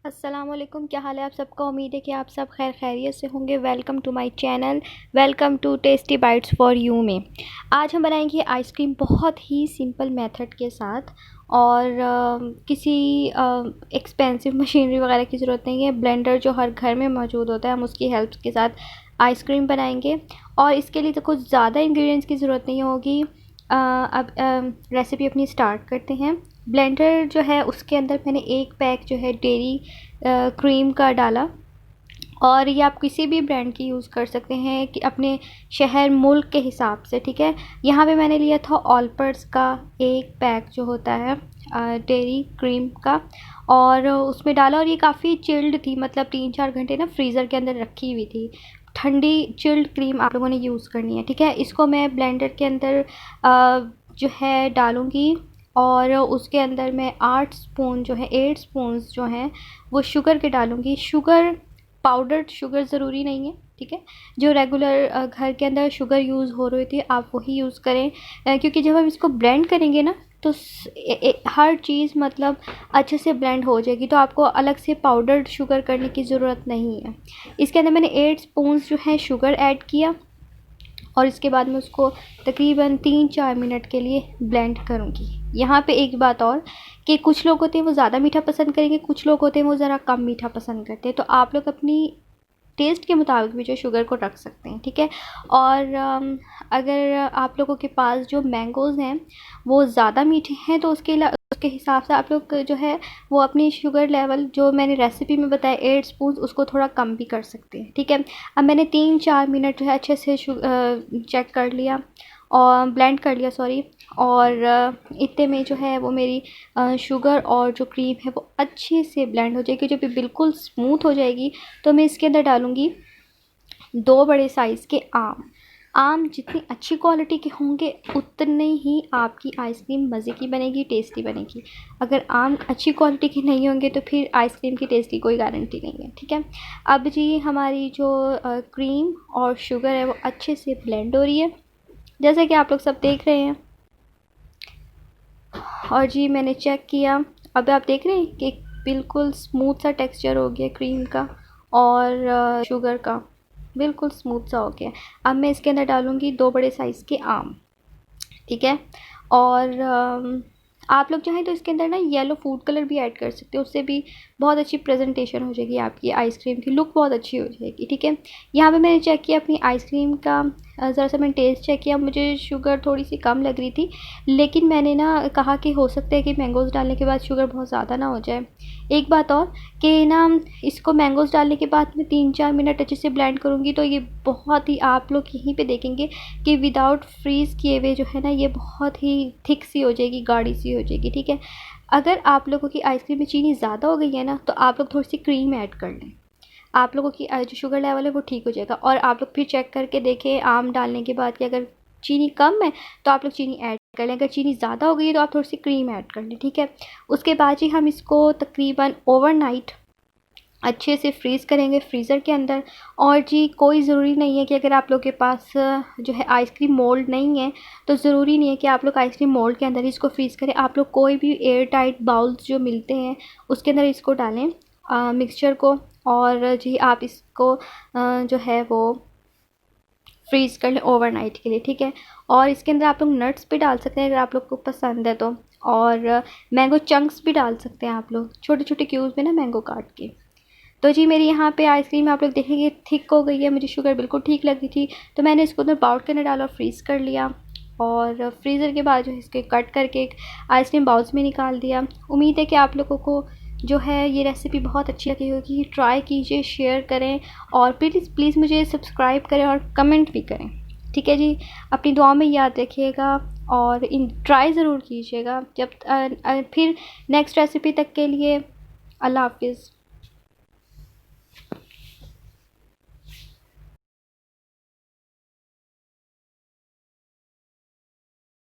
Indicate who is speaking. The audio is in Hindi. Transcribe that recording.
Speaker 1: अस्सलामुअलैकुम, क्या हाल है आप सबका। उम्मीद है कि आप सब खैर खैरियत से होंगे। Welcome to my channel, welcome to tasty bites for you में। आज हम बनाएंगे आइसक्रीम बहुत ही सिंपल मेथड के साथ और किसी एक्सपेंसिव मशीनरी वगैरह की ज़रूरत नहीं है। ब्लेंडर जो हर घर में मौजूद होता है, हम उसकी हेल्प के साथ आइसक्रीम बनाएंगे। और इसके लिए तो कुछ ज़्यादा इंग्रेडिएंट्स की ज़रूरत नहीं होगी। अब रेसिपी अपनी स्टार्ट करते हैं। ब्लेंडर जो है उसके अंदर मैंने एक पैक जो है डेयरी क्रीम का डाला। और ये आप किसी भी ब्रांड की यूज़ कर सकते हैं कि अपने शहर मुल्क के हिसाब से, ठीक है। यहाँ पे मैंने लिया था ऑलपर्स का एक पैक जो होता है डेयरी क्रीम का, और उसमें डाला। और ये काफ़ी चिल्ड थी, मतलब 3-4 घंटे ना फ्रीज़र के अंदर रखी हुई थी। ठंडी चिल्ड क्रीम आप लोगों ने यूज़ करनी है, ठीक है। इसको मैं ब्लेंडर के अंदर जो है डालूँगी। और उसके अंदर मैं 8 स्पून जो है 8 स्पून्स जो हैं वो शुगर के डालूँगी। शुगर पाउडर्ड शुगर ज़रूरी नहीं है, ठीक है। जो रेगुलर घर के अंदर शुगर यूज़ हो रही थी आप वही यूज़ करें, क्योंकि जब हम इसको ब्लेंड करेंगे ना तो हर चीज़ मतलब अच्छे से ब्लेंड हो जाएगी, तो आपको अलग से पाउडर्ड शुगर करने की ज़रूरत नहीं है। इसके अंदर मैंने 8 स्पून्स जो है शुगर ऐड किया और इसके बाद मैं उसको तकरीबन 3-4 मिनट के लिए ब्लेंड करूँगी। यहाँ पे एक बात और कि कुछ लोग होते हैं वो ज़्यादा मीठा पसंद करेंगे, कुछ लोग होते हैं वो ज़रा कम मीठा पसंद करते हैं, तो आप लोग अपनी टेस्ट के मुताबिक भी जो शुगर को रख सकते हैं, ठीक है। और अगर आप लोगों के पास जो मैंगोज़ हैं वो ज़्यादा मीठे हैं तो उसके हिसाब से आप लोग जो है वो अपनी शुगर लेवल जो मैंने रेसिपी में बताया 8 स्पून उसको थोड़ा कम भी कर सकते हैं, ठीक है। अब मैंने 3-4 मिनट जो है अच्छे से चेक कर लिया और ब्लेंड कर लिया, सॉरी। और इतने में जो है वो मेरी शुगर और जो क्रीम है वो अच्छे से ब्लेंड हो जाएगी। जब ये बिल्कुल स्मूथ हो जाएगी तो मैं इसके अंदर डालूँगी 2 बड़े साइज़ के आम। आम जितनी अच्छी क्वालिटी के होंगे उतनी ही आपकी आइसक्रीम मज़े की बनेगी, टेस्टी बनेगी। अगर आम अच्छी क्वालिटी के नहीं होंगे तो फिर आइसक्रीम की टेस्ट की कोई गारंटी नहीं है, ठीक है। अब जी हमारी जो क्रीम और शुगर है वो अच्छे से ब्लेंड हो रही है, जैसे कि आप लोग सब देख रहे हैं। और जी मैंने चेक किया, अब आप देख रहे हैं कि बिल्कुल स्मूथ सा टेक्सचर हो गया क्रीम का और शुगर का, बिल्कुल स्मूथ सा हो गया। अब मैं इसके अंदर डालूँगी 2 बड़े साइज़ के आम, ठीक है। और आप लोग चाहें तो इसके अंदर ना येलो फूड कलर भी ऐड कर सकते हो, उससे भी बहुत अच्छी प्रेजेंटेशन हो जाएगी, आपकी आइसक्रीम की लुक बहुत अच्छी हो जाएगी, ठीक है। यहाँ पे मैंने चेक किया अपनी आइसक्रीम का, ज़रा सा मैंने टेस्ट चेक किया, मुझे शुगर थोड़ी सी कम लग रही थी। लेकिन मैंने ना कहा कि हो सकता है कि मैंगोज़ डालने के बाद शुगर बहुत ज़्यादा ना हो जाए। एक बात और कि ना इसको मैंगोज़ डालने के बाद मैं 3-4 मिनट अच्छे से ब्लेंड करूँगी तो ये बहुत ही, आप लोग यहीं पे देखेंगे कि विदाउट फ्रीज़ किए हुए जो है ना ये बहुत ही थिक सी हो जाएगी, गाढ़ी सी हो जाएगी, ठीक है। अगर आप लोगों की आइसक्रीम में चीनी ज़्यादा हो गई है ना तो आप लोग थोड़ी सी क्रीम ऐड कर लें, आप लोगों की जो शुगर लेवल है वो ठीक हो जाएगा। और आप लोग फिर चेक करके देखें आम डालने के बाद कि अगर चीनी कम है तो आप लोग चीनी ऐड कर लें, अगर चीनी ज़्यादा हो गई है तो आप थोड़ी सी क्रीम ऐड कर लें, ठीक है। उसके बाद ही हम इसको तकरीबन ओवरनाइट अच्छे से फ्रीज़ करेंगे फ्रीज़र के अंदर। और जी कोई ज़रूरी नहीं है कि अगर आप लोग के पास जो है आइसक्रीम मोल्ड नहीं है तो ज़रूरी नहीं है कि आप लोग आइसक्रीम मोल्ड के अंदर ही इसको फ्रीज़ करें। आप लोग कोई भी एयर टाइट बाउल्स जो मिलते हैं उसके अंदर इसको डालें मिक्सचर को, और जी आप इसको जो है वो फ्रीज़ कर लें ओवरनाइट के लिए, ठीक है। और इसके अंदर आप लोग नट्स भी डाल सकते हैं अगर आप लोग को पसंद है तो, और मैंगो चंक्स भी डाल सकते हैं आप लोग छोटे छोटे क्यूब्स में ना मैंगो काट के। तो जी मेरी यहाँ पे आइसक्रीम आप लोग देखेंगे थिक हो गई है, मुझे शुगर बिल्कुल ठीक लग रही थी तो मैंने इसको अंदर बाउल के अंदर डाला और फ्रीज़ कर लिया। और फ्रीज़र के बाद जो है इसके कट करके एक आइसक्रीम बाउल्स में निकाल दिया। उम्मीद है कि आप लोगों को जो है ये रेसिपी बहुत अच्छी लगी होगी। ट्राई कीजिए, शेयर करें और प्लीज़ प्लीज़ मुझे सब्सक्राइब करें और कमेंट भी करें, ठीक है जी। अपनी दुआ में याद रखिएगा और इन ट्राई ज़रूर कीजिएगा। जब फिर नेक्स्ट रेसिपी तक के लिए अल्लाह हाफिज़।